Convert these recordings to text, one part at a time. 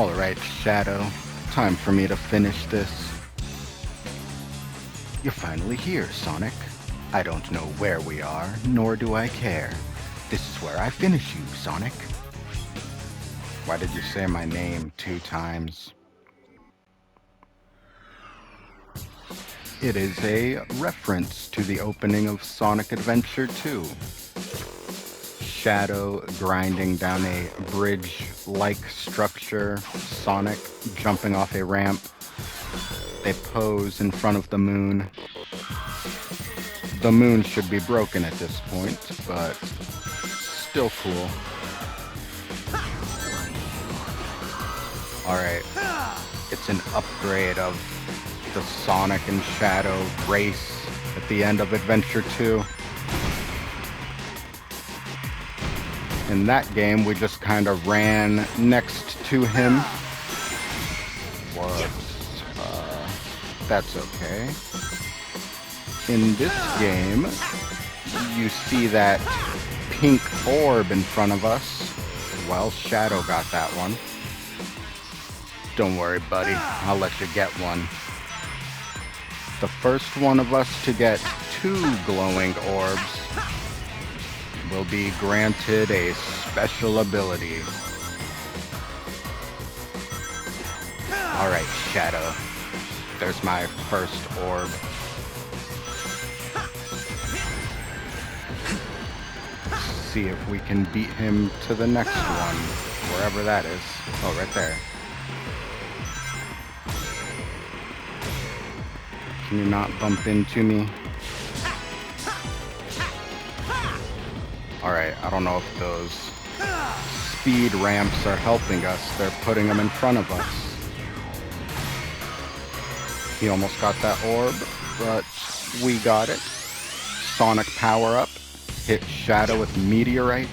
Alright, Shadow. Time for me to finish this. You're finally here, Sonic. I don't know where we are, nor do I care. This is where I finish you, Sonic. Why did you say my name 2 times? It is a reference to the opening of Sonic Adventure 2. Shadow grinding down a bridge-like structure, Sonic jumping off a ramp. They pose in front of the moon. The moon should be broken at this point, but still cool. Alright, it's an upgrade of the Sonic and Shadow race at the end of Adventure 2. In that game, we just kind of ran next to him. Whoops. That's okay. In this game, you see that pink orb in front of us. Well, Shadow got that one. Don't worry, buddy. I'll let you get one. The first one of us to get 2 glowing orbs will be granted a special ability. Alright, Shadow. There's my first orb. Let's see if we can beat him to the next one, wherever that is. Oh, right there. Can you not bump into me? Alright, I don't know if those speed ramps are helping us. They're putting them in front of us. He almost got that orb, but we got it. Sonic power-up. Hit Shadow with meteorites.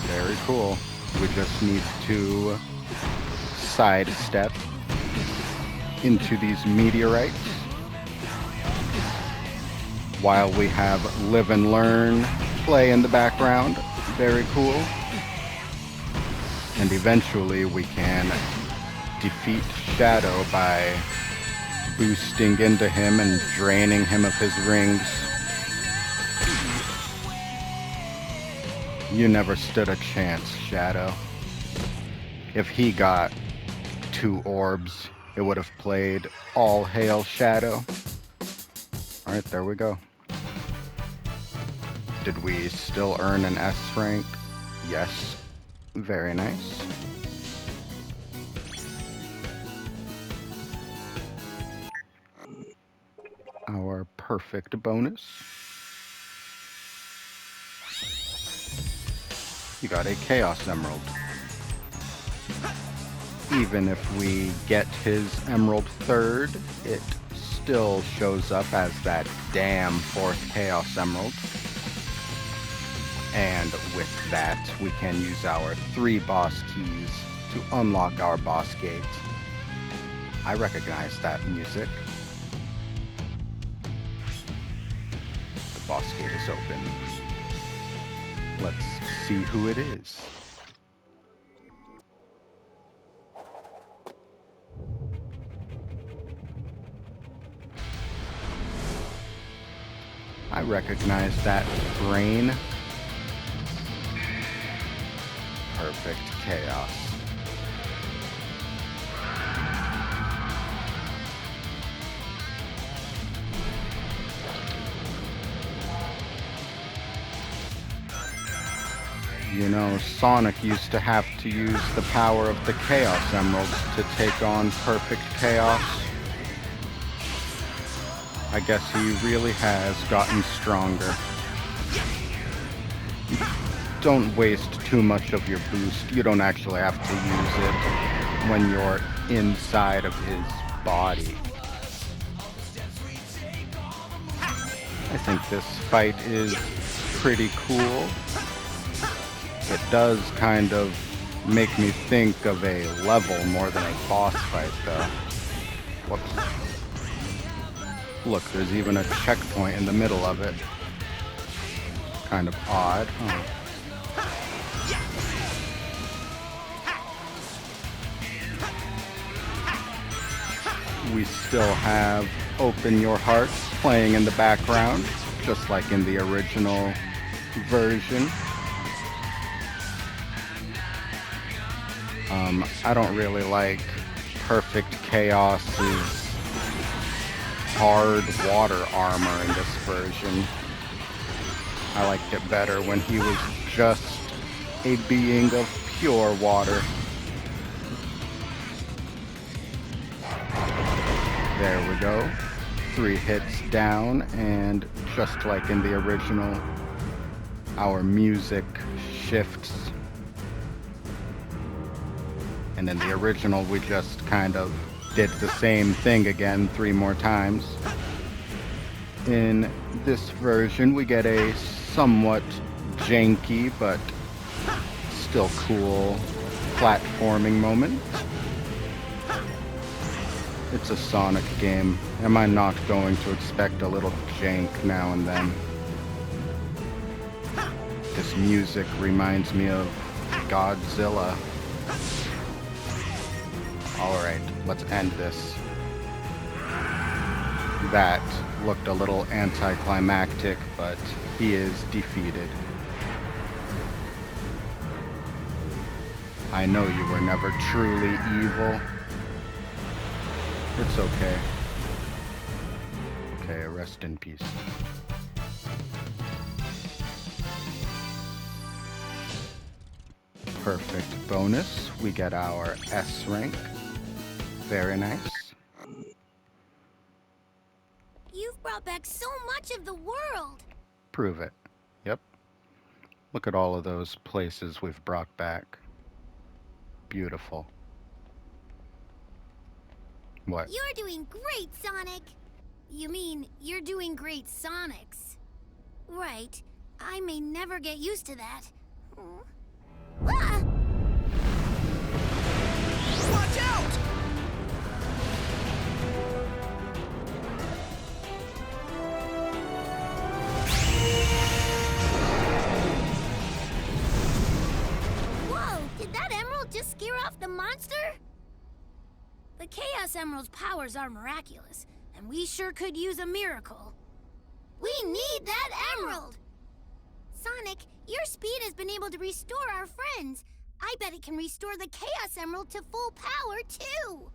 Very cool. We just need to sidestep into these meteorites while we have Live and Learn play in the background. Very cool. And eventually we can defeat Shadow by boosting into him and draining him of his rings. You never stood a chance, Shadow. If he got 2 orbs, it would have played All Hail Shadow. Alright, there we go. Did we still earn an S rank? Yes. Very nice. Our perfect bonus. You got a Chaos Emerald. Even if we get his Emerald 3rd, it still shows up as that damn 4th Chaos Emerald. And with that, we can use our 3 boss keys to unlock our boss gate. I recognize that music. The boss gate is open. Let's see who it is. I recognize that brain. Perfect chaos. You know, Sonic used to have to use the power of the Chaos Emeralds to take on Perfect Chaos. I guess he really has gotten stronger. Don't waste too much of your boost. You don't actually have to use it when you're inside of his body. I think this fight is pretty cool. It does kind of make me think of a level more than a boss fight, though. Whoops. Look, there's even a checkpoint in the middle of it. Kind of odd. Oh. we still have Open Your Heart playing in the background, just like in the original version. I don't really like Perfect Chaos's hard water armor in this version. I liked it better when he was just a being of pure water. There we go. 3 hits down, and just like in the original, our music shifts. And in the original, we just kind of did the same thing again 3 more times. In this version, we get a somewhat janky, but still cool platforming moment. It's a Sonic game. Am I not going to expect a little jank now and then? This music reminds me of Godzilla. Alright, let's end this. That looked a little anticlimactic, but he is defeated. I know you were never truly evil. It's okay. Okay, rest in peace. Perfect bonus. We get our S rank. Very nice. You've brought back so much of the world. Prove it. Yep. Look at all of those places we've brought back. Beautiful. What? You're doing great, Sonic. You mean you're doing great, Sonics. Right. I may never get used to that. Ah! Watch out! Whoa! Did that emerald just scare off the monster? The Chaos Emerald's powers are miraculous, and we sure could use a miracle. We need that emerald! Sonic, your speed has been able to restore our friends. I bet it can restore the Chaos Emerald to full power, too.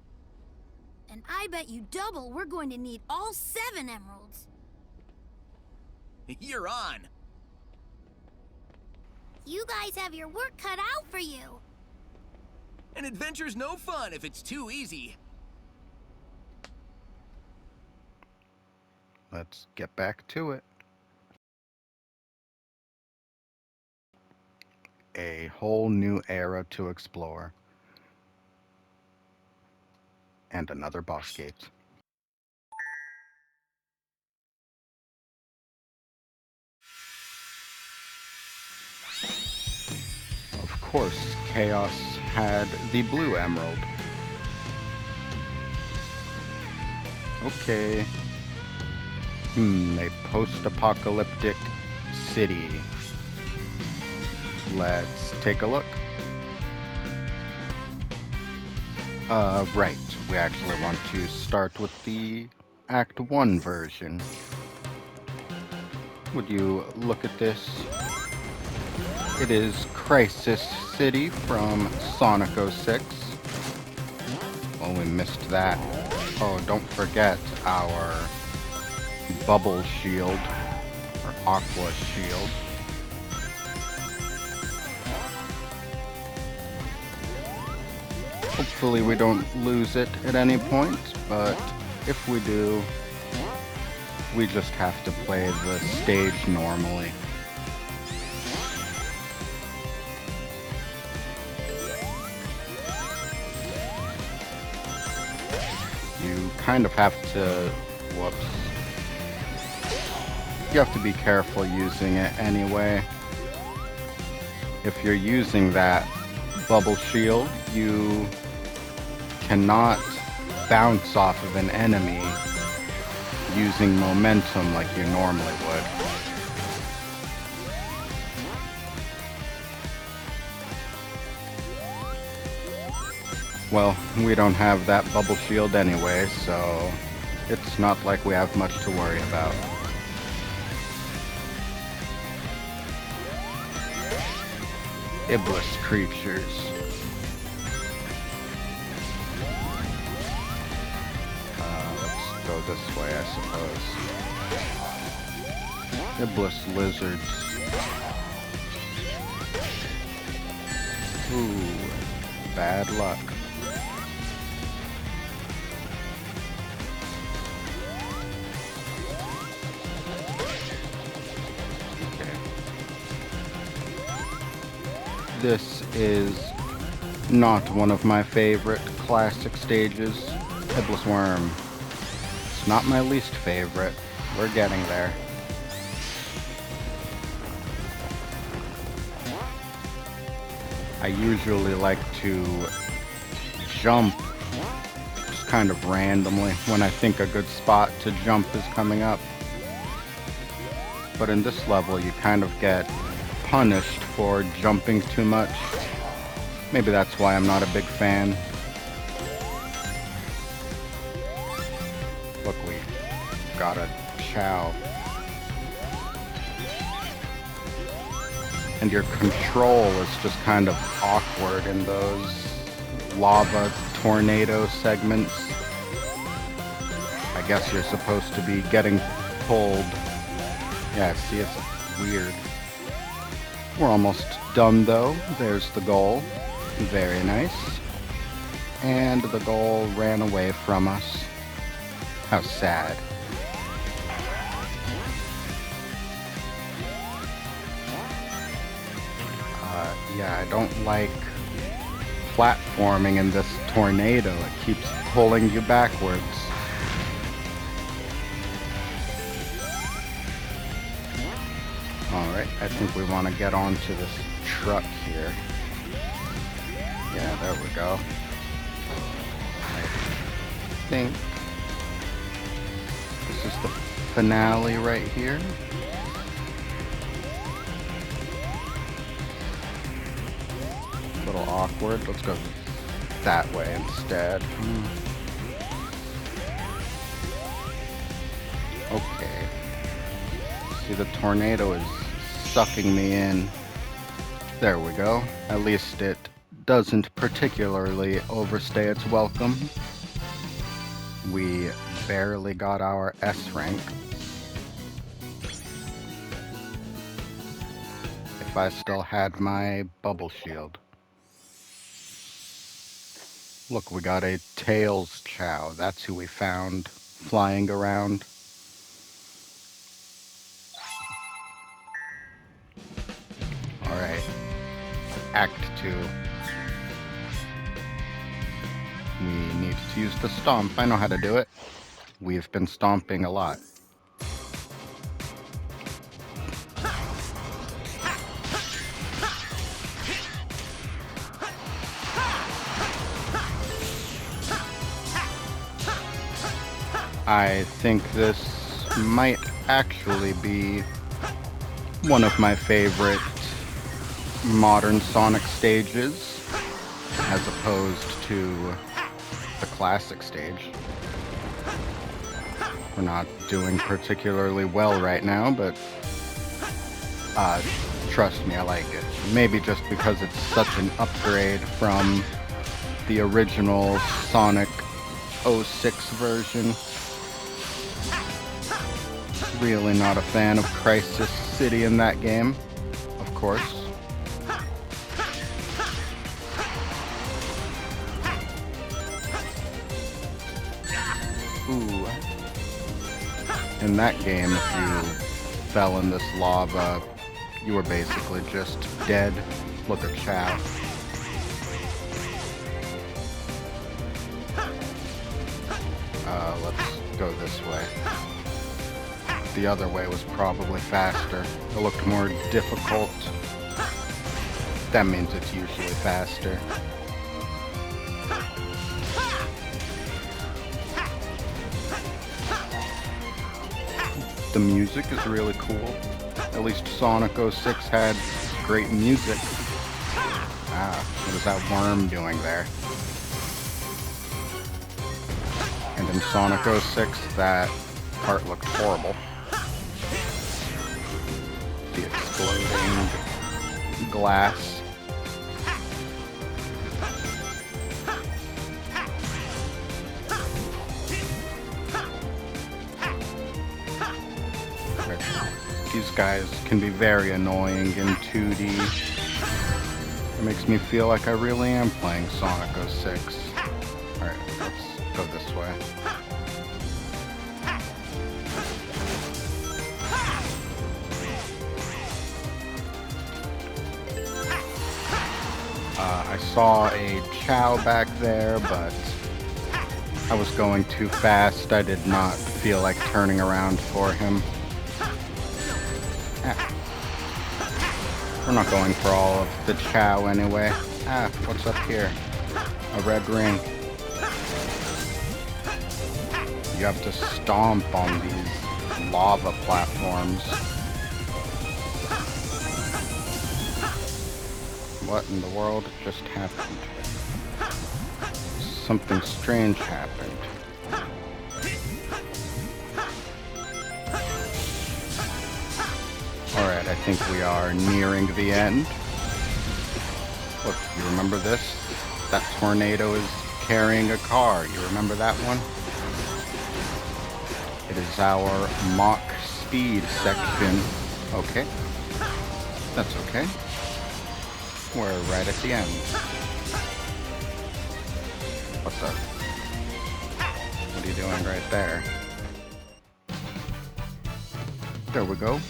And I bet you double we're going to need all 7 emeralds. You're on. You guys have your work cut out for you. An adventure's no fun if it's too easy. Let's get back to it. A whole new era to explore. And another boss gate. Of course, Chaos had the blue emerald. Okay. A post-apocalyptic city. Let's take a look. Right. We actually want to start with the Act 1 version. Would you look at this? It is Crisis City from Sonic 06. Well, we missed that. Oh, don't forget our bubble shield, or aqua shield. Hopefully we don't lose it at any point, but if we do, we just have to play the stage normally. You kind of have to, whoops. You have to be careful using it anyway. If you're using that bubble shield, you cannot bounce off of an enemy using momentum like you normally would. Well, we don't have that bubble shield anyway, so it's not like we have much to worry about. Iblis creatures. Let's go this way, I suppose. Iblis lizards. Ooh, bad luck. Okay. This is not one of my favorite classic stages. Headless Worm. It's not my least favorite. We're getting there. I usually like to jump just kind of randomly when I think a good spot to jump is coming up. But in this level, you kind of get punished for jumping too much. Maybe that's why I'm not a big fan. Look, we got a Chow. And your control is just kind of awkward in those lava tornado segments. I guess you're supposed to be getting pulled. Yeah, see, it's weird. We're almost done though. There's the goal. Very nice. And the goal ran away from us. How sad. Yeah, I don't like platforming in this tornado. It keeps pulling you backwards. Alright, I think we want to get onto this truck here. Yeah, there we go. I think this is the finale right here. A little awkward. Let's go that way instead. Okay. See, the tornado is sucking me in. There we go. At least it doesn't particularly overstay its welcome. We barely got our S rank. If I still had my bubble shield. Look, we got a Tails Chow. That's who we found flying around. Alright. Act 2. We need to use the stomp. I know how to do it. We've been stomping a lot. I think this might actually be one of my favorite modern Sonic stages, as opposed to the classic stage. We're not doing particularly well right now, but trust me, I like it. Maybe just because it's such an upgrade from the original Sonic 06 version. Really not a fan of Crisis City in that game, of course. Ooh. In that game, if you fell in this lava, you were basically just dead. Look at Chow. Let's go this way. The other way was probably faster. It looked more difficult. That means it's usually faster. The music is really cool. At least Sonic 06 had great music. Ah, what is that worm doing there? And in Sonic 06, that part looked horrible. The exploding glass. These guys can be very annoying in 2D. It makes me feel like I really am playing Sonic 06. Alright, let's go this way. I saw a Chow back there, but I was going too fast. I did not feel like turning around for him. We're not going for all of the Chow anyway. What's up here? A red ring. You have to stomp on these lava platforms. What in the world just happened? Something strange happened. Alright, I think we are nearing the end. Look, you remember this? That tornado is carrying a car. You remember that one? It is our Mach speed section. Okay. That's okay. We're right at the end. What's up? What are you doing right there? There we go.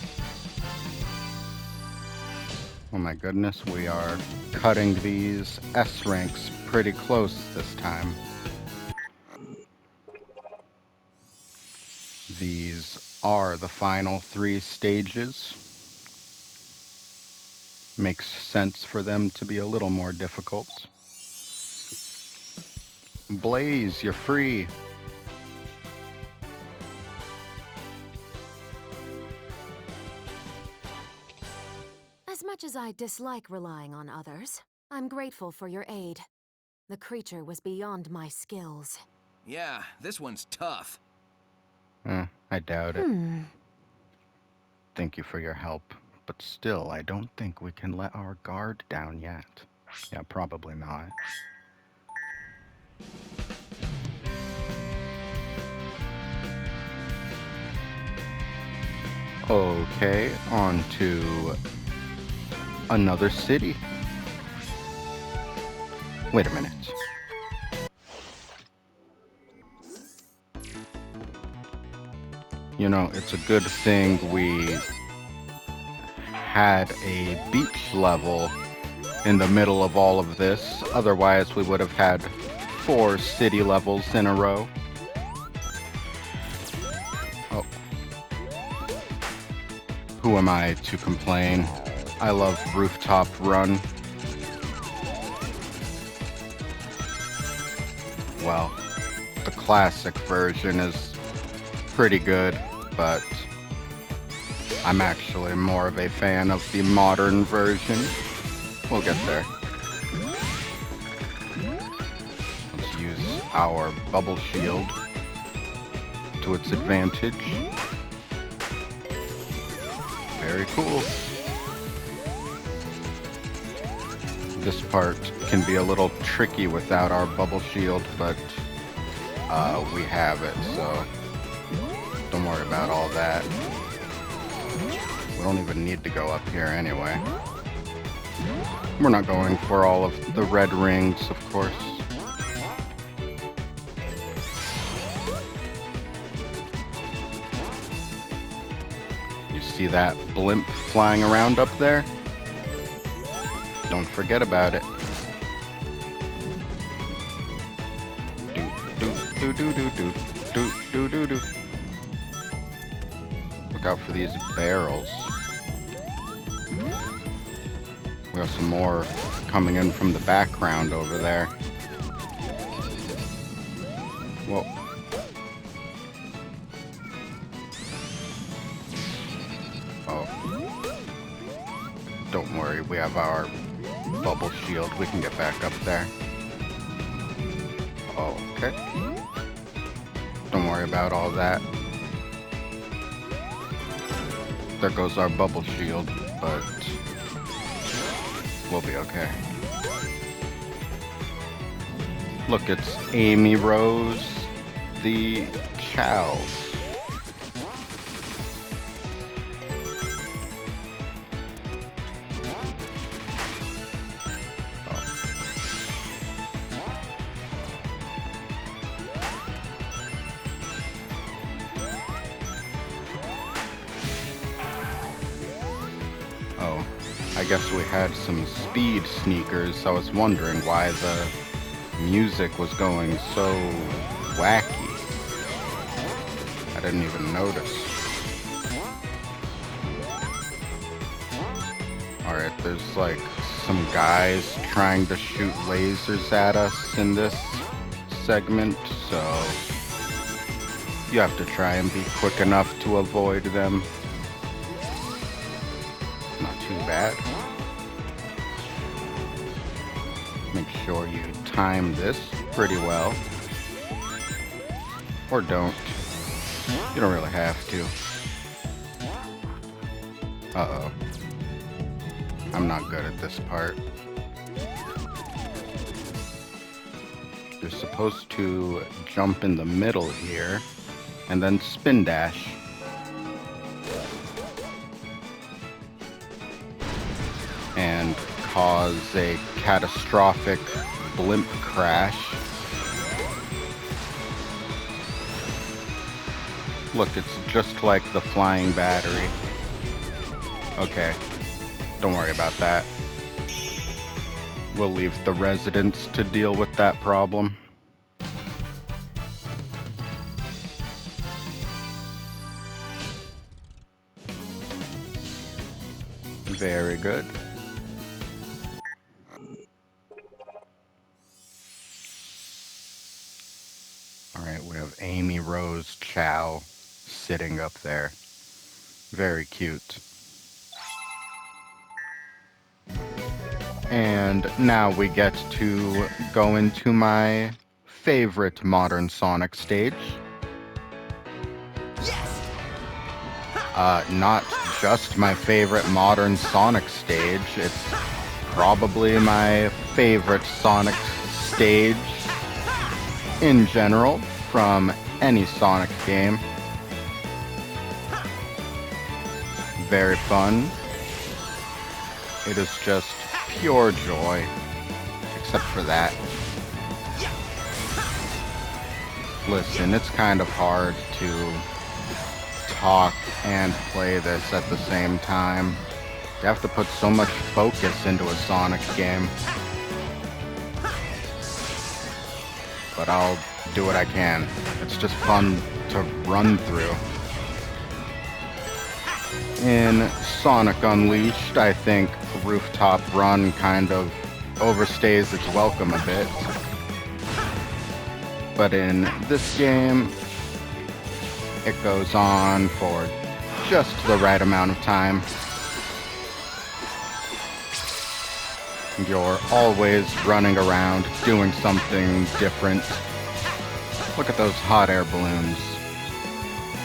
Oh my goodness, we are cutting these S ranks pretty close this time. These are the final 3 stages. Makes sense for them to be a little more difficult. Blaze, you're free. As much as I dislike relying on others, I'm grateful for your aid. The creature was beyond my skills. Yeah, this one's tough. I doubt it. Thank you for your help. But still, I don't think we can let our guard down yet. Yeah, probably not. Okay, on to another city. Wait a minute. You know, it's a good thing we had a beach level in the middle of all of this. Otherwise, we would have had 4 city levels in a row. Oh. Who am I to complain? I love Rooftop Run. Well, the classic version is pretty good, but I'm actually more of a fan of the modern version. We'll get there. Let's use our bubble shield to its advantage. Very cool. This part can be a little tricky without our bubble shield, but we have it, so don't worry about all that. We don't even need to go up here anyway. We're not going for all of the red rings, of course. You see that blimp flying around up there? Don't forget about it. Do do do do do do do do. Look out for these barrels. We have some more coming in from the background over there. Whoa. Oh. Don't worry, we have our bubble shield. We can get back up there. Okay. Don't worry about all that. There goes our bubble shield, but we'll be okay. Look, it's Amy Rose, the Chow. Oh, I guess we had some speed sneakers. I was wondering why the music was going so wacky. I didn't even notice. Alright, there's like some guys trying to shoot lasers at us in this segment, so you have to try and be quick enough to avoid them. Not too bad. Make sure you time this pretty well. Or don't. You don't really have to. Uh-oh. I'm not good at this part. You're supposed to jump in the middle here, and then spin dash. And cause a catastrophic blimp crash. Look, it's just like the flying battery. Okay, don't worry about that. We'll leave the residents to deal with that problem. Very good. Alright, we have Amy Rose Chow sitting up there. Very cute. And now we get to go into my favorite modern Sonic stage. Yes! Not just my favorite modern Sonic stage, it's probably my favorite Sonic stage in general from any Sonic game. Very fun. It is just pure joy, except for that. Listen, it's kind of hard to talk and play this at the same time. You have to put so much focus into a Sonic game. But I'll do what I can. It's just fun to run through. In Sonic Unleashed, I think Rooftop Run kind of overstays its welcome a bit. But in this game, it goes on for just the right amount of time. You're always running around doing something different. Look at those hot air balloons.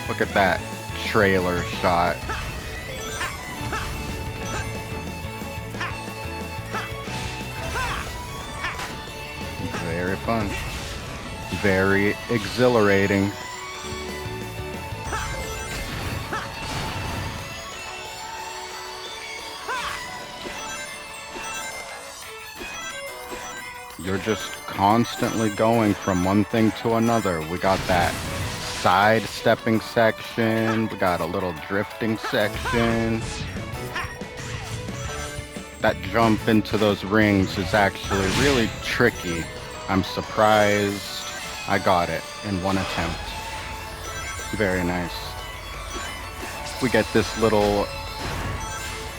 Look at that trailer shot. Very fun. Very exhilarating. You're just constantly going from one thing to another. We got that side-stepping section. We got a little drifting section. That jump into those rings is actually really tricky. I'm surprised I got it in one attempt. Very nice. We get this little,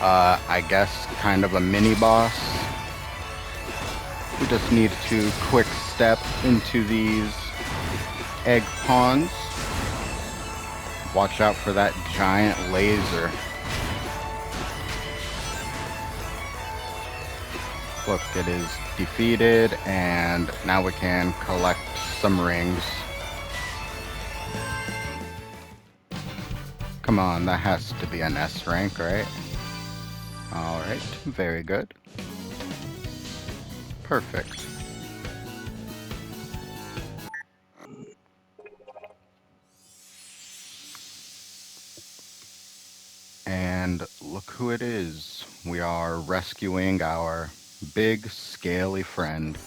I guess, kind of a mini-boss. We just need to quick step into these egg ponds. Watch out for that giant laser. Look, it is defeated, and now we can collect some rings. Come on, that has to be an S rank, right? Alright, very good. Perfect. And look who it is. We are rescuing our big, scaly friend.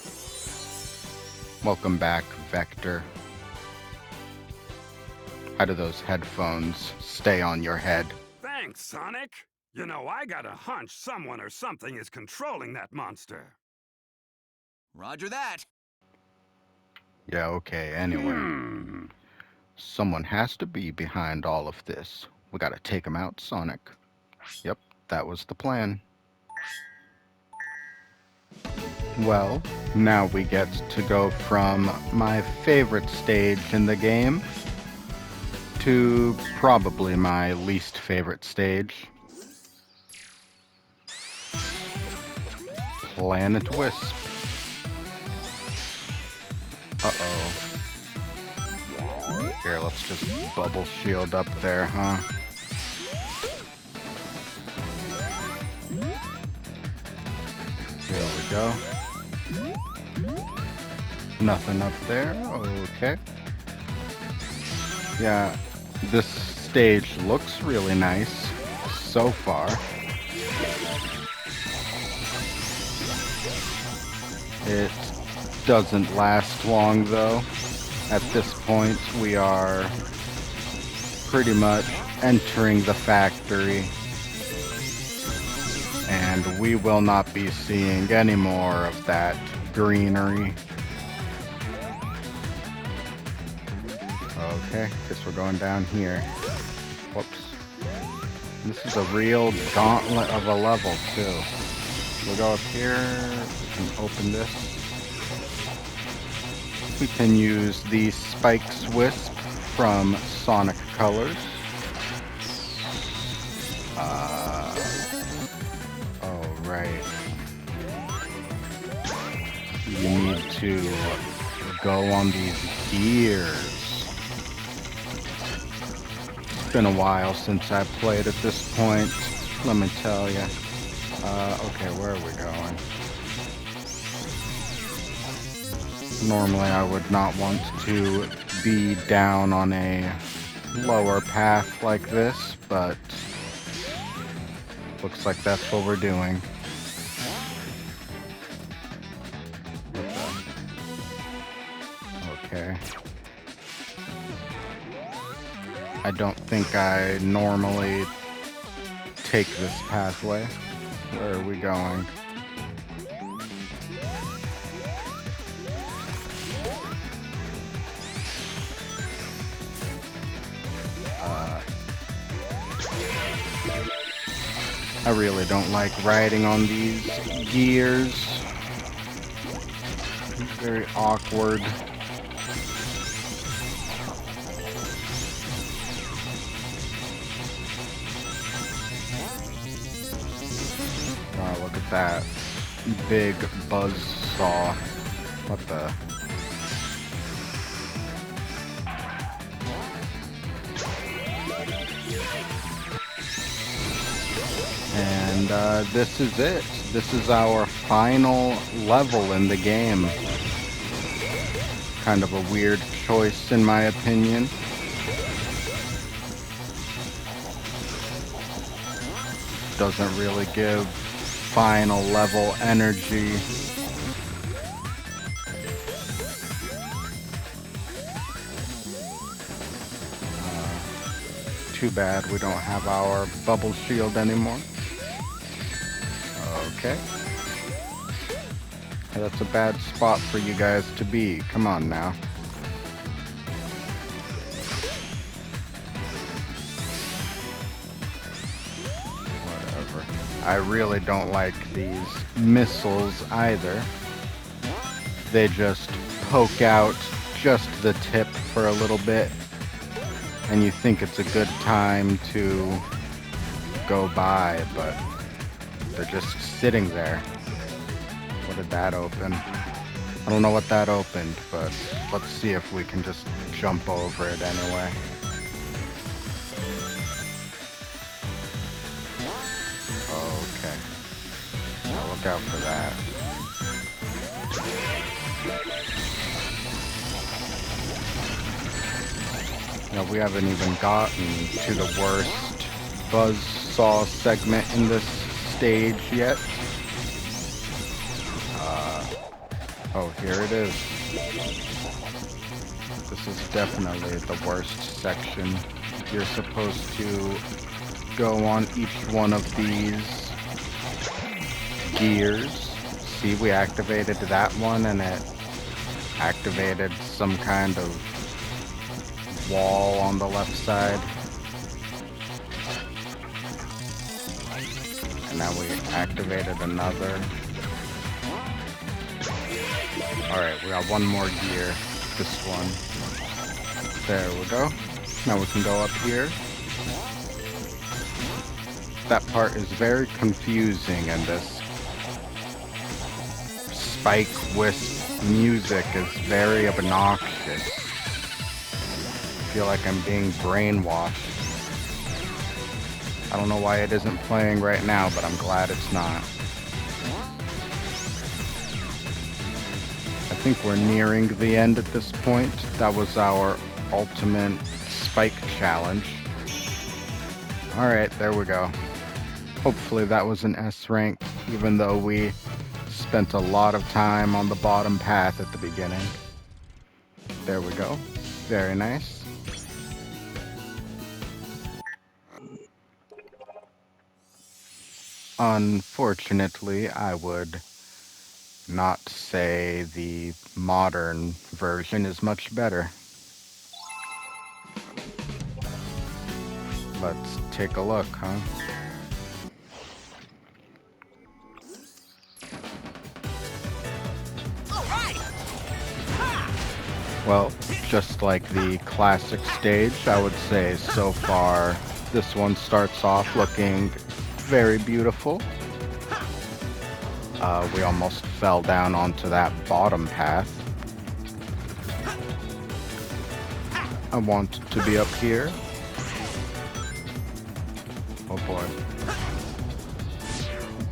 Welcome back, Vector. How do those headphones stay on your head? Thanks, Sonic. You know, I got a hunch someone or something is controlling that monster. Roger that. Yeah, okay, anyway. Someone has to be behind all of this. We gotta take him out, Sonic. Yep, that was the plan. Well, now we get to go from my favorite stage in the game to probably my least favorite stage. Planet Wisp. Uh-oh. Here, let's just bubble shield up there, huh? There we go. Nothing up there. Okay. Yeah, this stage looks really nice so far. It doesn't last long though. At this point, we are pretty much entering the factory, and we will not be seeing any more of that greenery. Okay, guess we're going down here. Whoops. This is a real gauntlet of a level, too. We'll go up here, we can open this. We can use the Spikes Wisp from Sonic Colors. Oh, right. You need to go on these gears. It's been a while since I played at this point, let me tell you. Okay, where are we going? Normally I would not want to be down on a lower path like this, but looks like that's what we're doing. Okay. I don't think I normally take this pathway. Where are we going? I really don't like riding on these gears. It's very awkward. Oh, look at that big buzz saw. What the? And this is it. This is our final level in the game. Kind of a weird choice in my opinion. Doesn't really give final level energy. Too bad we don't have our bubble shield anymore. Okay. That's a bad spot for you guys to be. Come on now. Whatever. I really don't like these missiles either. They just poke out just the tip for a little bit, and you think it's a good time to go by, but they're just sitting there. What did that open? I don't know what that opened, but let's see if we can just jump over it anyway. Okay. Now look out for that. Now we haven't even gotten to the worst buzzsaw segment in this stage yet. Oh, here it is. This is definitely the worst section. You're supposed to go on each one of these gears. See, we activated that one and it activated some kind of wall on the left side. And now we activated another. Alright, we got one more gear. This one. There we go. Now we can go up here. That part is very confusing, and this spike wisp music is very obnoxious. I feel like I'm being brainwashed. I don't know why it isn't playing right now, but I'm glad it's not. I think we're nearing the end at this point. That was our ultimate spike challenge. Alright, there we go. Hopefully that was an S rank, even though we spent a lot of time on the bottom path at the beginning. There we go. Very nice. Unfortunately, I would not say the modern version is much better. Let's take a look, huh? Well, just like the classic stage, I would say so far this one starts off looking very beautiful. We almost fell down onto that bottom path. I want to be up here. Oh boy.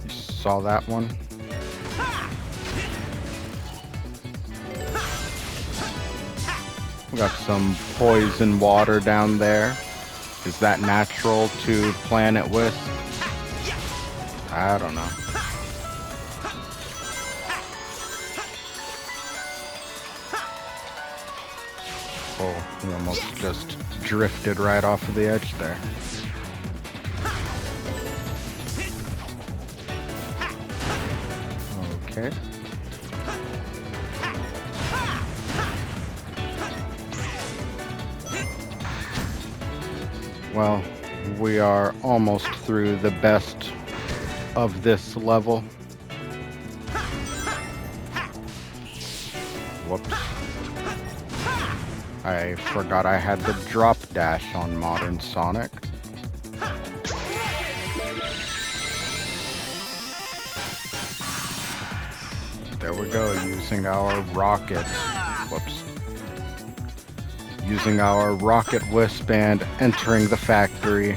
You saw that one? We got some poison water down there. Is that natural to Planet Wisp? I don't know. Oh, we almost just drifted right off of the edge there. Okay. Well, we are almost through the best of this level. Whoops. I forgot I had the drop dash on Modern Sonic. There we go, using our rocket. Whoops. Using our rocket wisp and entering the factory.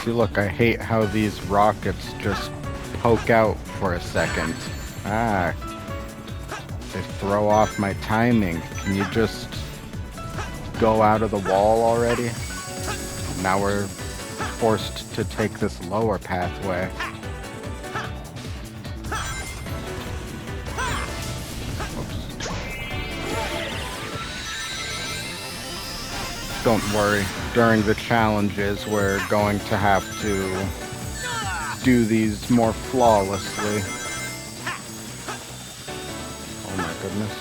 See, look, I hate how these rockets just poke out for a second. Ah, they throw off my timing. Can you just go out of the wall already? Now we're forced to take this lower pathway. Oops. Don't worry, during the challenges we're going to have to do these more flawlessly. Oh my goodness.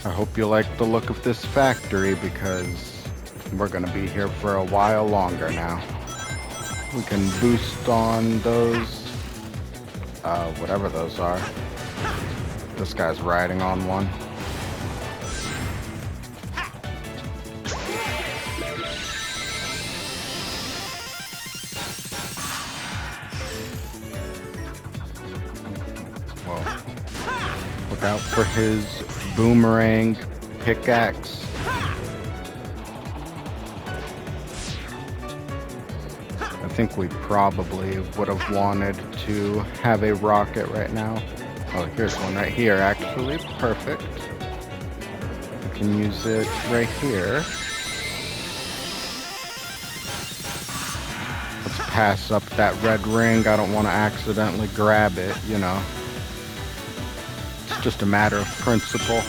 I hope you like the look of this factory because we're gonna be here for a while longer now. We can boost on those, whatever those are. This guy's riding on one. Whoa. Look out for his boomerang pickaxe. I think we probably would have wanted to have a rocket right now. Oh, here's one right here, actually. Perfect. We can use it right here. Let's pass up that red ring. I don't want to accidentally grab it, you know. It's just a matter of principle.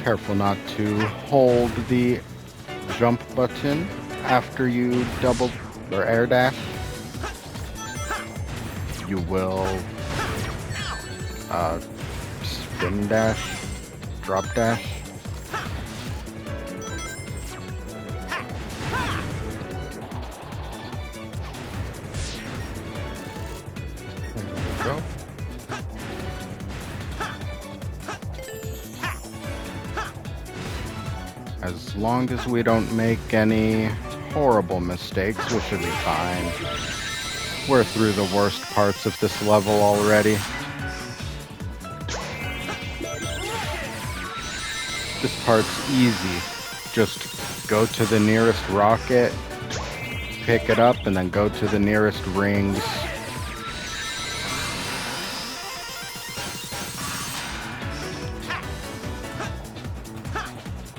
Careful not to hold the jump button after you double or air dash. You will spin dash, drop dash. There we go. As long as we don't make any horrible mistakes, we should be fine. We're through the worst parts of this level already. This part's easy. Just go to the nearest rocket, pick it up, and then go to the nearest rings.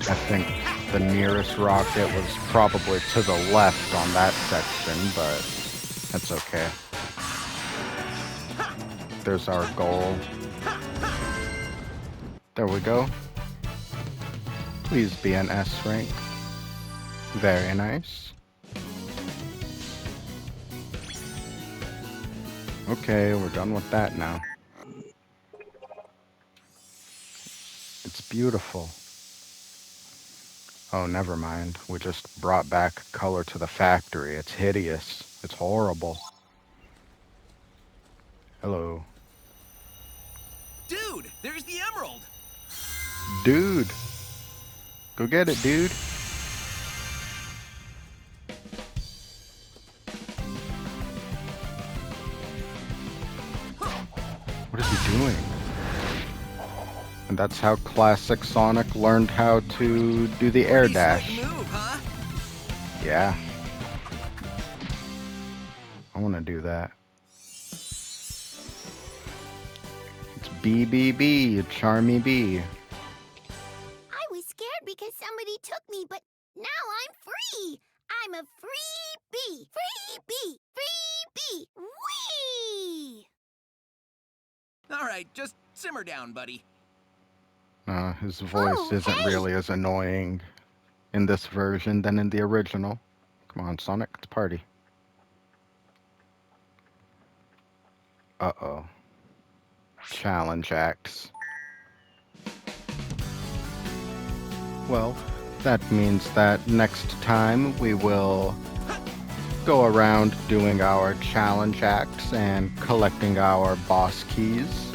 I think the nearest rocket was probably to the left on that section, but that's okay. There's our goal. There we go. Please be an S rank. Very nice. Okay, we're done with that now. It's beautiful. Oh, never mind. We just brought back color to the factory. It's hideous. It's horrible. Hello. Dude, there's the emerald. Dude. Go get it, dude. What is he doing? And that's how classic Sonic learned how to do the air dash. Move, huh? Yeah. I want to do that. It's BBB, Charmy B. I was scared because somebody took me, but now I'm free. I'm a free bee. Free bee. Free bee. Whee! All right, just simmer down, buddy. His voice Oh, isn't hey! really as annoying in this version than in the original. Come on, Sonic, let's party. Uh-oh. Challenge acts. Well, that means that next time we will go around doing our challenge acts and collecting our boss keys.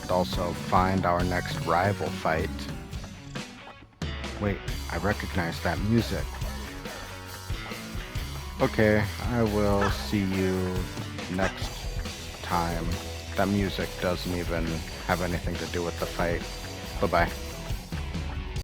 And also find our next rival fight. Wait, I recognize that music. Okay, I will see you next time. That music doesn't even have anything to do with the fight. Bye-bye.